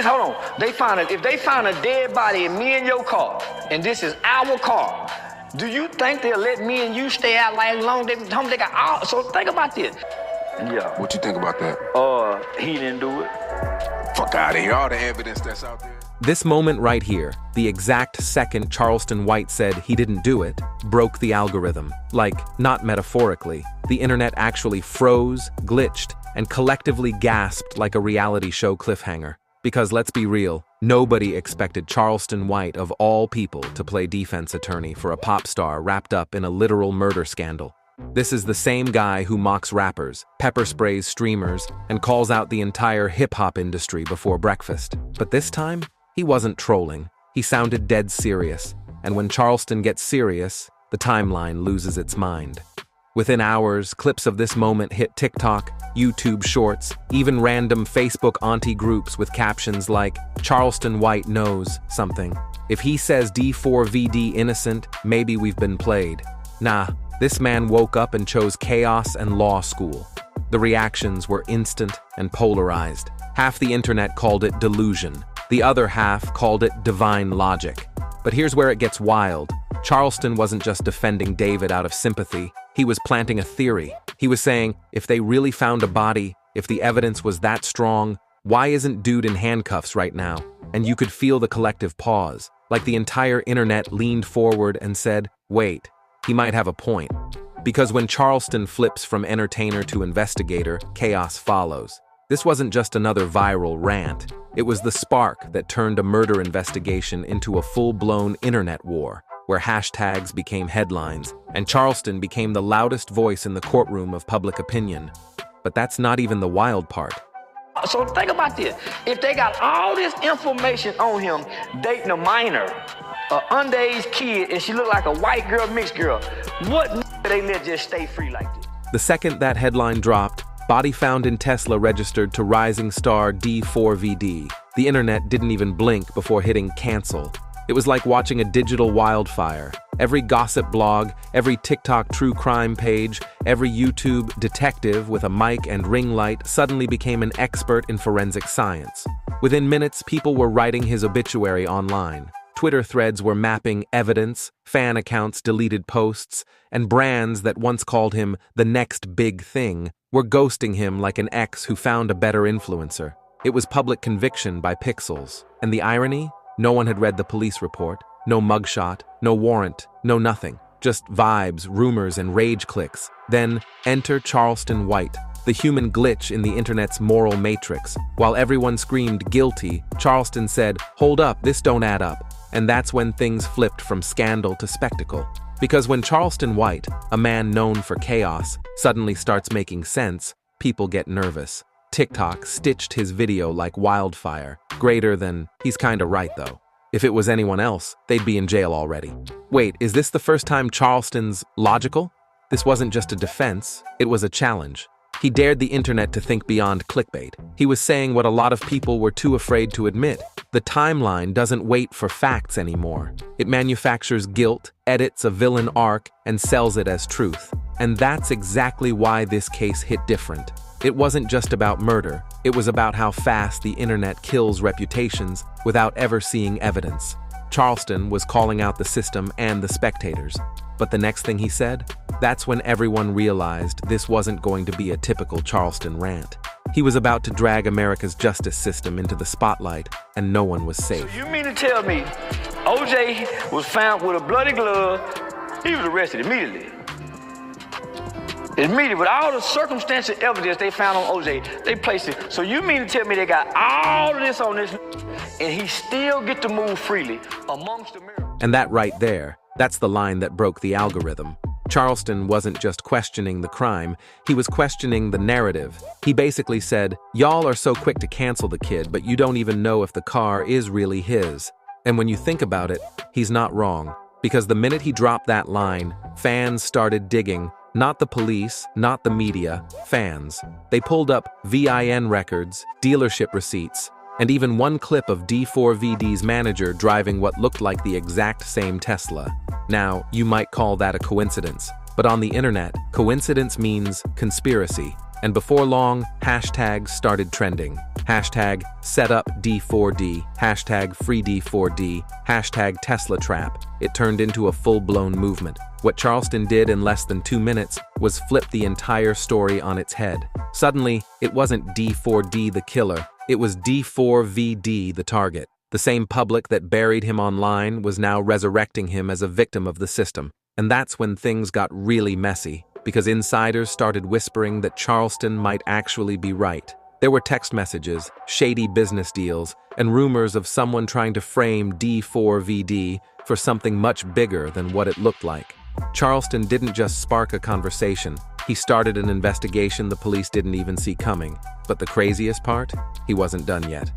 hold on. If they find a dead body in me and your car, and this is our car, do you think they'll let me and you stay out like long? They got all. So think about this. Yeah. What you think about that? He didn't do it. Fuck out of here. All the evidence that's out there. This moment right here, the exact second Charleston White said he didn't do it, broke the algorithm. Like, not metaphorically. The internet actually froze, glitched, and collectively gasped like a reality show cliffhanger. Because let's be real, nobody expected Charleston White of all people to play defense attorney for a pop star wrapped up in a literal murder scandal. This is the same guy who mocks rappers, pepper sprays streamers, and calls out the entire hip-hop industry before breakfast. But this time, he wasn't trolling. He sounded dead serious. And when Charleston gets serious, the timeline loses its mind. Within hours, clips of this moment hit TikTok, YouTube Shorts, even random Facebook auntie groups with captions like, "Charleston White knows something. If he says D4vd innocent, maybe we've been played." Nah, this man woke up and chose chaos and law school. The reactions were instant and polarized. Half the internet called it delusion. The other half called it divine logic. But here's where it gets wild. Charleston wasn't just defending David out of sympathy. He was planting a theory. He was saying, if they really found a body, if the evidence was that strong, why isn't dude in handcuffs right now? And you could feel the collective pause, like the entire internet leaned forward and said, wait, he might have a point. Because when Charleston flips from entertainer to investigator, chaos follows. This wasn't just another viral rant. It was the spark that turned a murder investigation into a full-blown internet war, where hashtags became headlines, and Charleston became the loudest voice in the courtroom of public opinion. But that's not even the wild part. So think about this. If they got all this information on him dating a minor, an underage kid, and she looked like a white girl, mixed girl, what they let just stay free like this? The second that headline dropped, body found in Tesla registered to rising star D4vd. The internet didn't even blink before hitting cancel. It was like watching a digital wildfire. Every gossip blog, every TikTok true crime page, every YouTube detective with a mic and ring light suddenly became an expert in forensic science. Within minutes, people were writing his obituary online. Twitter threads were mapping evidence, fan accounts deleted posts, and brands that once called him the next big thing were ghosting him like an ex who found a better influencer. It was public conviction by pixels. And the irony? No one had read the police report, no mugshot, no warrant, no nothing. Just vibes, rumors, and rage clicks. Then, enter Charleston White, the human glitch in the internet's moral matrix. While everyone screamed guilty, Charleston said, "Hold up, this don't add up." And that's when things flipped from scandal to spectacle. Because when Charleston White, a man known for chaos, suddenly starts making sense, people get nervous. TikTok stitched his video like wildfire, greater than, he's kinda right though. If it was anyone else, they'd be in jail already. Wait, is this the first time Charleston's logical? This wasn't just a defense, it was a challenge. He dared the internet to think beyond clickbait. He was saying what a lot of people were too afraid to admit. The timeline doesn't wait for facts anymore. It manufactures guilt, edits a villain arc, and sells it as truth. And that's exactly why this case hit different. It wasn't just about murder. It was about how fast the internet kills reputations without ever seeing evidence. Charleston was calling out the system and the spectators. But the next thing he said? That's when everyone realized this wasn't going to be a typical Charleston rant. He was about to drag America's justice system into the spotlight, and no one was safe. So you mean to tell me OJ was found with a bloody glove, he was arrested immediately? Immediately, with all the circumstantial evidence they found on OJ, they placed it. So you mean to tell me they got all of this on this and he still get to move freely amongst America? And that right there, that's the line that broke the algorithm. Charleston wasn't just questioning the crime, he was questioning the narrative. He basically said, y'all are so quick to cancel the kid, but you don't even know if the car is really his. And when you think about it, he's not wrong. Because the minute he dropped that line, fans started digging. Not the police, not the media, fans. They pulled up VIN records, dealership receipts, and even one clip of D4vd's manager driving what looked like the exact same Tesla. Now, you might call that a coincidence, but on the internet, coincidence means conspiracy. And before long, hashtags started trending. Hashtag #SetUpD4D, hashtag FreeD4D, hashtag Tesla Trap. It turned into a full-blown movement. What Charleston did in less than 2 minutes was flip the entire story on its head. Suddenly, it wasn't D4D the killer, it was D4vd the target. The same public that buried him online was now resurrecting him as a victim of the system. And that's when things got really messy, because insiders started whispering that Charleston might actually be right. There were text messages, shady business deals, and rumors of someone trying to frame D4vd for something much bigger than what it looked like. Charleston didn't just spark a conversation, he started an investigation the police didn't even see coming. But the craziest part? He wasn't done yet.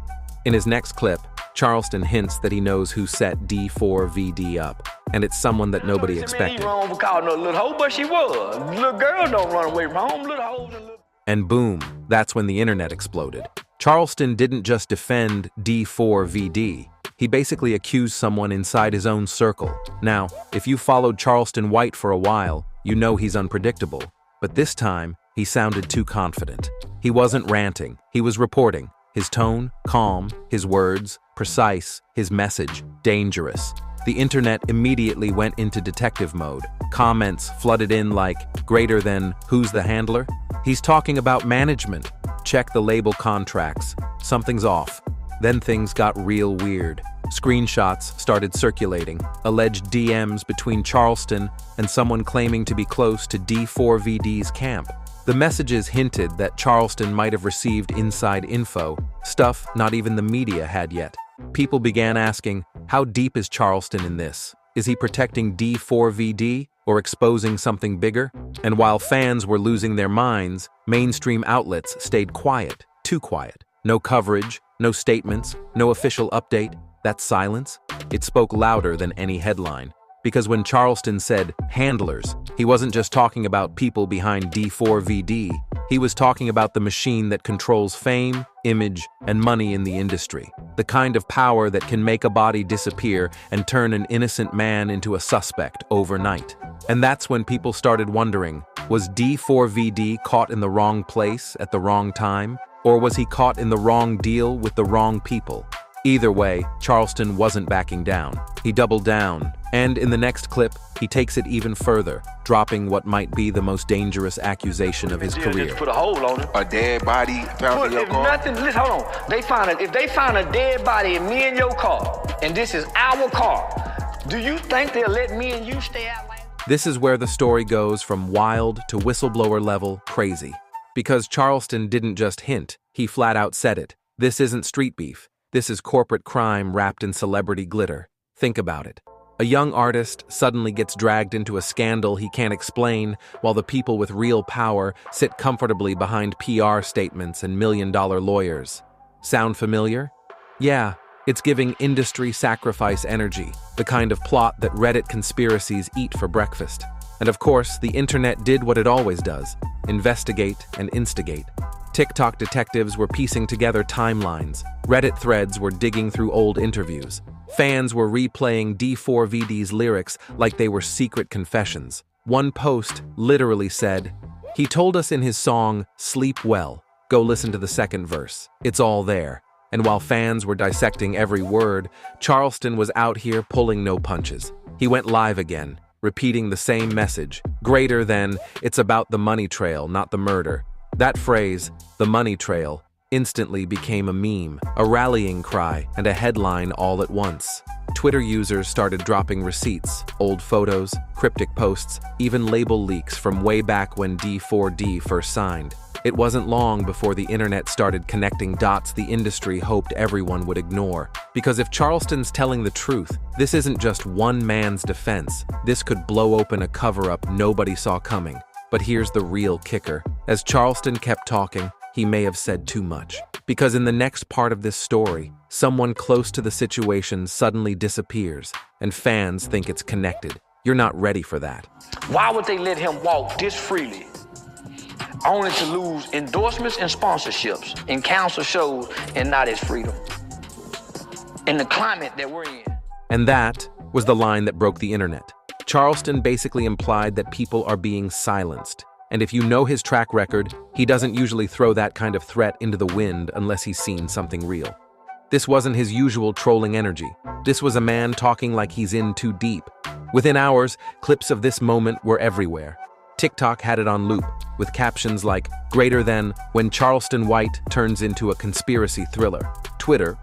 In his next clip, Charleston hints that he knows who set D4vd up, and it's someone that nobody expected. He wrong for calling her a little hoe, but she was. Little girl don't run away from home, little hoes and little... And boom, that's when the internet exploded. Charleston didn't just defend D4vd, he basically accused someone inside his own circle. Now, if you followed Charleston White for a while, you know he's unpredictable. But this time, he sounded too confident. He wasn't ranting, he was reporting. His tone, calm, his words, precise, his message, dangerous. The internet immediately went into detective mode. Comments flooded in like, greater than, who's the handler? He's talking about management. Check the label contracts. Something's off. Then things got real weird. Screenshots started circulating, alleged DMs between Charleston and someone claiming to be close to D4vd's camp. The messages hinted that Charleston might have received inside info, stuff not even the media had yet. People began asking, how deep is Charleston in this? Is he protecting D4vd or exposing something bigger? And while fans were losing their minds, mainstream outlets stayed quiet, too quiet. No coverage, no statements, no official update. That silence, it spoke louder than any headline. Because when Charleston said handlers, he wasn't just talking about people behind D4vd, he was talking about the machine that controls fame, image, and money in the industry. The kind of power that can make a body disappear and turn an innocent man into a suspect overnight. And that's when people started wondering, was D4vd caught in the wrong place at the wrong time? Or was he caught in the wrong deal with the wrong people? Either way, Charleston wasn't backing down. He doubled down, and in the next clip, he takes it even further, dropping what might be the most dangerous accusation of his career. Just put a hole on it. A dead body found in your car? Nothing, listen, hold on. If they find a dead body in me and your car, and this is our car, do you think they'll let me and you stay out like that? This is where the story goes from wild to whistleblower level crazy. Because Charleston didn't just hint, he flat out said it. This isn't street beef. This is corporate crime wrapped in celebrity glitter. Think about it. A young artist suddenly gets dragged into a scandal he can't explain, while the people with real power sit comfortably behind PR statements and million-dollar lawyers. Sound familiar? Yeah, it's giving industry sacrifice energy, the kind of plot that Reddit conspiracies eat for breakfast. And of course, the internet did what it always does: investigate and instigate. TikTok detectives were piecing together timelines. Reddit threads were digging through old interviews. Fans were replaying D4vd's lyrics like they were secret confessions. One post literally said, "He told us in his song, 'Sleep Well.' Go listen to the second verse. It's all there." And while fans were dissecting every word, Charleston was out here pulling no punches. He went live again, repeating the same message, greater than, it's about the money trail, not the murder. That phrase, the money trail, instantly became a meme, a rallying cry, and a headline all at once. Twitter users started dropping receipts, old photos, cryptic posts, even label leaks from way back when D4D first signed. It wasn't long before the internet started connecting dots the industry hoped everyone would ignore. Because if Charleston's telling the truth, this isn't just one man's defense. This could blow open a cover-up nobody saw coming. But here's the real kicker. As Charleston kept talking, he may have said too much. Because in the next part of this story, someone close to the situation suddenly disappears, and fans think it's connected. You're not ready for that. Why would they let him walk this freely? Only to lose endorsements and sponsorships and cancel shows and not his freedom. In the climate that we're in. And that was the line that broke the internet. Charleston basically implied that people are being silenced. And if you know his track record, he doesn't usually throw that kind of threat into the wind unless he's seen something real. This wasn't his usual trolling energy. This was a man talking like he's in too deep. Within hours, clips of this moment were everywhere. TikTok had it on loop, with captions like, "Greater than when Charleston White turns into a conspiracy thriller." Twitter,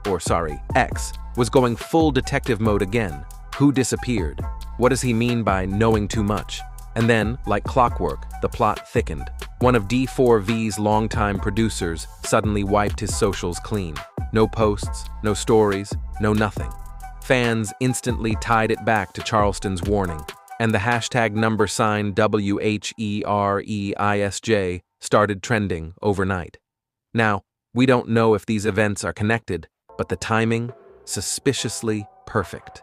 X, was going full detective mode again. Who disappeared? What does he mean by knowing too much? And then, like clockwork, the plot thickened. One of D4v's longtime producers suddenly wiped his socials clean. No posts, no stories, no nothing. Fans instantly tied it back to Charleston's warning, and the hashtag #WHEREISJ started trending overnight. Now, we don't know if these events are connected, but the timing, suspiciously perfect.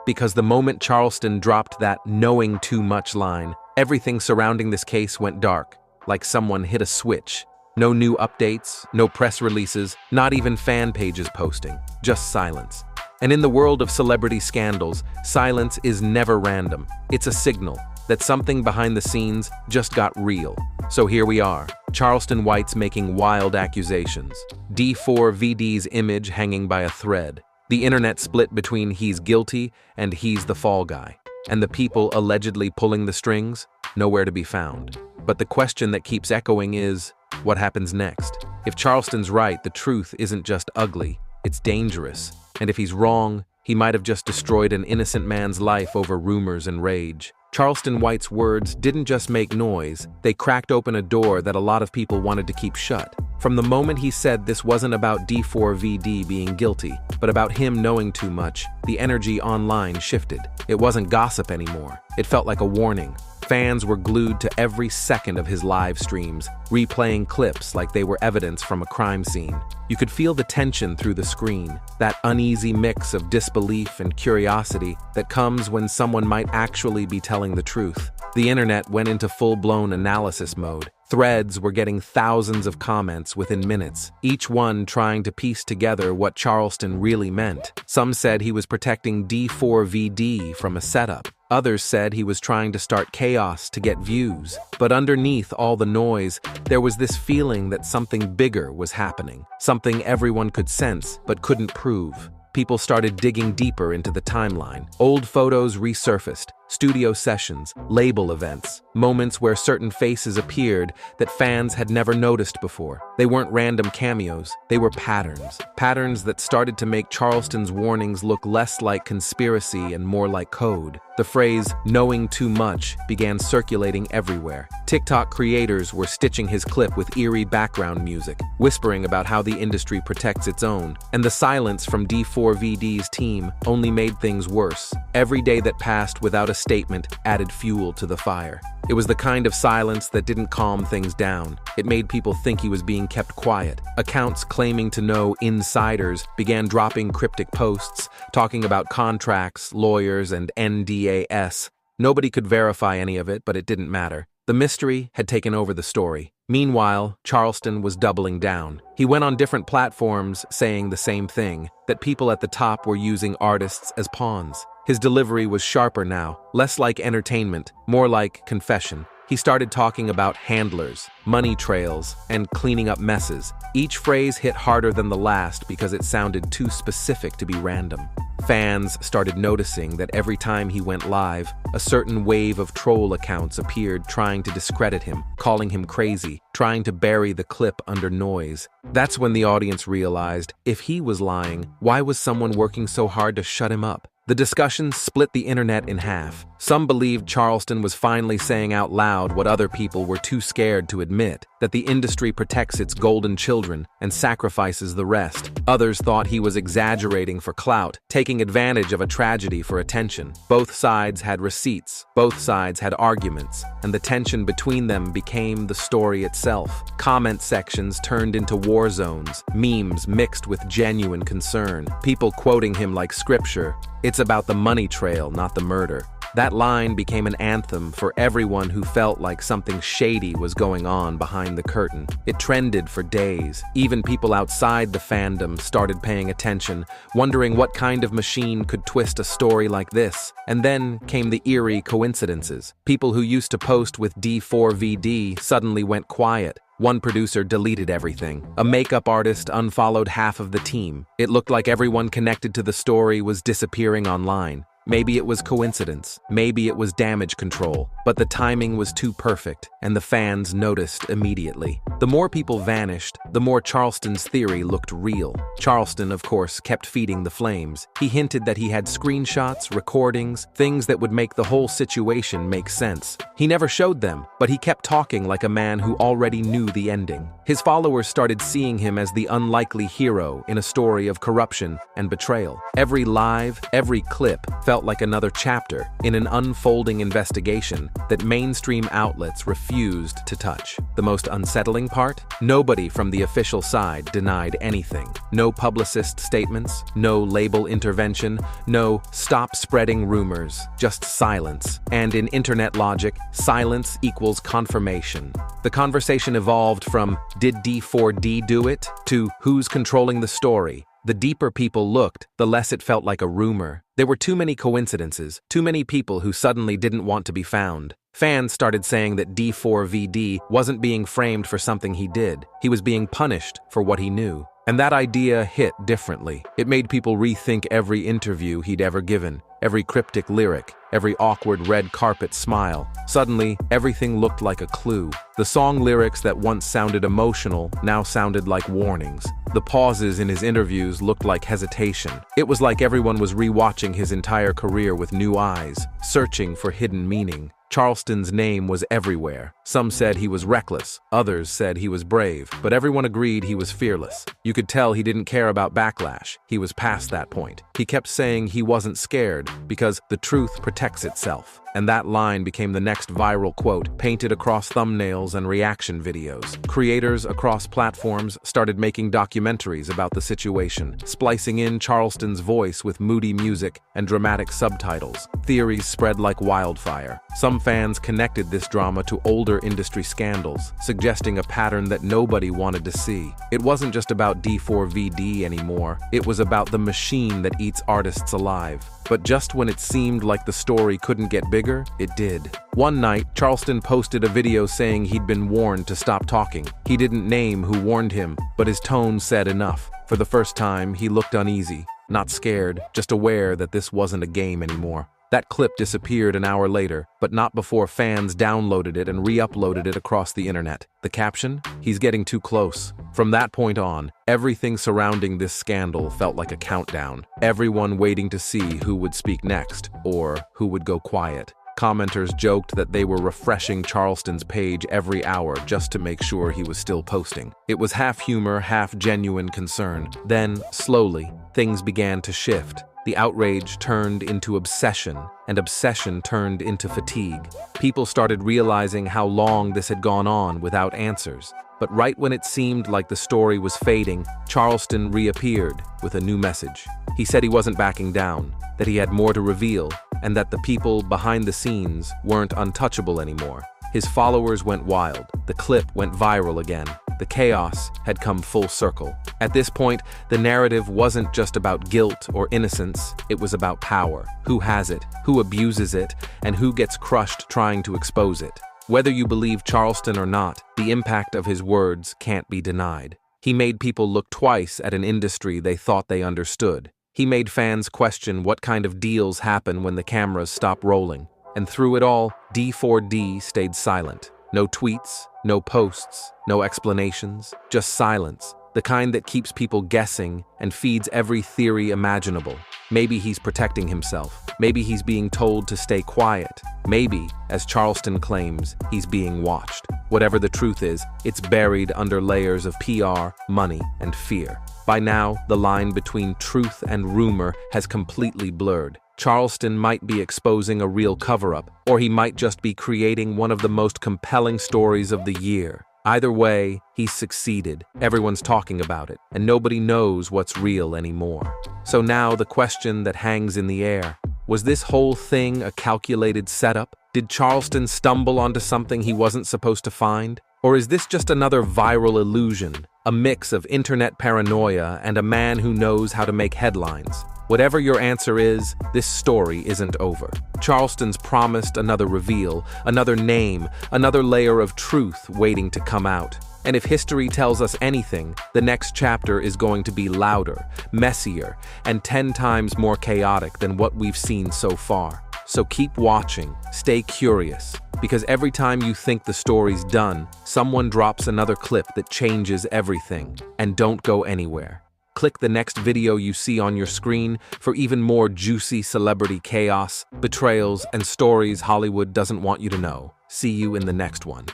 Because the moment Charleston dropped that "knowing too much" line, everything surrounding this case went dark, like someone hit a switch. No new updates, no press releases, not even fan pages posting, just silence. And in the world of celebrity scandals, silence is never random. It's a signal that something behind the scenes just got real. So here we are, Charleston White's making wild accusations, D4vd's image hanging by a thread, the internet split between he's guilty and he's the fall guy, and the people allegedly pulling the strings, nowhere to be found. But the question that keeps echoing is, what happens next? If Charleston's right, the truth isn't just ugly, it's dangerous. And if he's wrong, he might have just destroyed an innocent man's life over rumors and rage. Charleston White's words didn't just make noise, they cracked open a door that a lot of people wanted to keep shut. From the moment he said this wasn't about D4vd being guilty, but about him knowing too much, the energy online shifted. It wasn't gossip anymore. It felt like a warning. Fans were glued to every second of his live streams, replaying clips like they were evidence from a crime scene. You could feel the tension through the screen, that uneasy mix of disbelief and curiosity that comes when someone might actually be telling the truth. The internet went into full-blown analysis mode. Threads were getting thousands of comments within minutes, each one trying to piece together what Charleston really meant. Some said he was protecting D4vd from a setup. Others said he was trying to start chaos to get views. But underneath all the noise, there was this feeling that something bigger was happening, something everyone could sense but couldn't prove. People started digging deeper into the timeline. Old photos resurfaced, studio sessions, label events, moments where certain faces appeared that fans had never noticed before. They weren't random cameos, they were patterns. Patterns that started to make Charleston's warnings look less like conspiracy and more like code. The phrase, "knowing too much," began circulating everywhere. TikTok creators were stitching his clip with eerie background music, whispering about how the industry protects its own. And the silence from D4vd's team only made things worse. Every day that passed without a statement added fuel to the fire. It was the kind of silence that didn't calm things down. It made people think he was being kept quiet. Accounts claiming to know insiders began dropping cryptic posts, talking about contracts, lawyers, and NDAS. Nobody could verify any of it, but it didn't matter. The mystery had taken over the story. Meanwhile, Charleston was doubling down. He went on different platforms saying the same thing, that people at the top were using artists as pawns. His delivery was sharper now, less like entertainment, more like confession. He started talking about handlers, money trails, and cleaning up messes. Each phrase hit harder than the last because it sounded too specific to be random. Fans started noticing that every time he went live, a certain wave of troll accounts appeared trying to discredit him, calling him crazy, trying to bury the clip under noise. That's when the audience realized, if he was lying, why was someone working so hard to shut him up? The discussion split the internet in half. Some believed Charleston was finally saying out loud what other people were too scared to admit, that the industry protects its golden children and sacrifices the rest. Others thought he was exaggerating for clout, taking advantage of a tragedy for attention. Both sides had receipts, both sides had arguments, and the tension between them became the story itself. Comment sections turned into war zones, memes mixed with genuine concern, people quoting him like scripture. "It's about the money trail, not the murder." That line became an anthem for everyone who felt like something shady was going on behind the curtain. It trended for days. Even people outside the fandom started paying attention, wondering what kind of machine could twist a story like this. And then came the eerie coincidences. People who used to post with D4vd suddenly went quiet. One producer deleted everything. A makeup artist unfollowed half of the team. It looked like everyone connected to the story was disappearing online. Maybe it was coincidence, maybe it was damage control, but the timing was too perfect, and the fans noticed immediately. The more people vanished, the more Charleston's theory looked real. Charleston, of course, kept feeding the flames. He hinted that he had screenshots, recordings, things that would make the whole situation make sense. He never showed them, but he kept talking like a man who already knew the ending. His followers started seeing him as the unlikely hero in a story of corruption and betrayal. Every live, every clip felt like another chapter in an unfolding investigation that mainstream outlets refused to touch. The most unsettling part? Nobody from the official side denied anything. No publicist statements, no label intervention, no stop spreading rumors, just silence. And in internet logic, silence equals confirmation. The conversation evolved from "Did D4D do it?" to "Who's controlling the story?" The deeper people looked, the less it felt like a rumor. There were too many coincidences, too many people who suddenly didn't want to be found. Fans started saying that D4vd wasn't being framed for something he did. He was being punished for what he knew. And that idea hit differently. It made people rethink every interview he'd ever given, every cryptic lyric, every awkward red carpet smile. Suddenly, everything looked like a clue. The song lyrics that once sounded emotional now sounded like warnings. The pauses in his interviews looked like hesitation. It was like everyone was rewatching his entire career with new eyes, searching for hidden meaning. Charleston's name was everywhere. Some said he was reckless, others said he was brave, but everyone agreed he was fearless. You could tell he didn't care about backlash. He was past that point. He kept saying he wasn't scared because the truth protects itself. And that line became the next viral quote, painted across thumbnails and reaction videos. Creators across platforms started making documentaries about the situation, splicing in Charleston's voice with moody music and dramatic subtitles. Theories spread like wildfire. Some fans connected this drama to older industry scandals, suggesting a pattern that nobody wanted to see. It wasn't just about D4vd anymore. It was about the machine that eats artists alive. But just when it seemed like the story couldn't get bigger, it did. One night, Charleston posted a video saying he'd been warned to stop talking. He didn't name who warned him, but his tone said enough. For the first time, he looked uneasy, not scared, just aware that this wasn't a game anymore. That clip disappeared an hour later, but not before fans downloaded it and re-uploaded it across the internet. The caption? "He's getting too close." From that point on, everything surrounding this scandal felt like a countdown. Everyone waiting to see who would speak next, or who would go quiet. Commenters joked that they were refreshing Charleston's page every hour just to make sure he was still posting. It was half humor, half genuine concern. Then, slowly, things began to shift. The outrage turned into obsession, and obsession turned into fatigue. People started realizing how long this had gone on without answers. But right when it seemed like the story was fading, Charleston reappeared with a new message. He said he wasn't backing down, that he had more to reveal, and that the people behind the scenes weren't untouchable anymore. His followers went wild. The clip went viral again. The chaos had come full circle. At this point, the narrative wasn't just about guilt or innocence, it was about power. Who has it, who abuses it, and who gets crushed trying to expose it. Whether you believe Charleston or not, the impact of his words can't be denied. He made people look twice at an industry they thought they understood. He made fans question what kind of deals happen when the cameras stop rolling. And through it all, D4D stayed silent. No tweets, no posts, no explanations, just silence. The kind that keeps people guessing and feeds every theory imaginable. Maybe he's protecting himself. Maybe he's being told to stay quiet. Maybe, as Charleston claims, he's being watched. Whatever the truth is, it's buried under layers of PR, money, and fear. By now, the line between truth and rumor has completely blurred. Charleston might be exposing a real cover-up, or he might just be creating one of the most compelling stories of the year. Either way, he's succeeded. Everyone's talking about it, and nobody knows what's real anymore. So now the question that hangs in the air, Was this whole thing a calculated setup? Did Charleston stumble onto something he wasn't supposed to find? Or is this just another viral illusion, a mix of internet paranoia and a man who knows how to make headlines? Whatever your answer is, this story isn't over. Charleston's promised another reveal, another name, another layer of truth waiting to come out. And if history tells us anything, the next chapter is going to be louder, messier, and 10 times more chaotic than what we've seen so far. So keep watching, stay curious, because every time you think the story's done, someone drops another clip that changes everything. And don't go anywhere. Click the next video you see on your screen for even more juicy celebrity chaos, betrayals, and stories Hollywood doesn't want you to know. See you in the next one.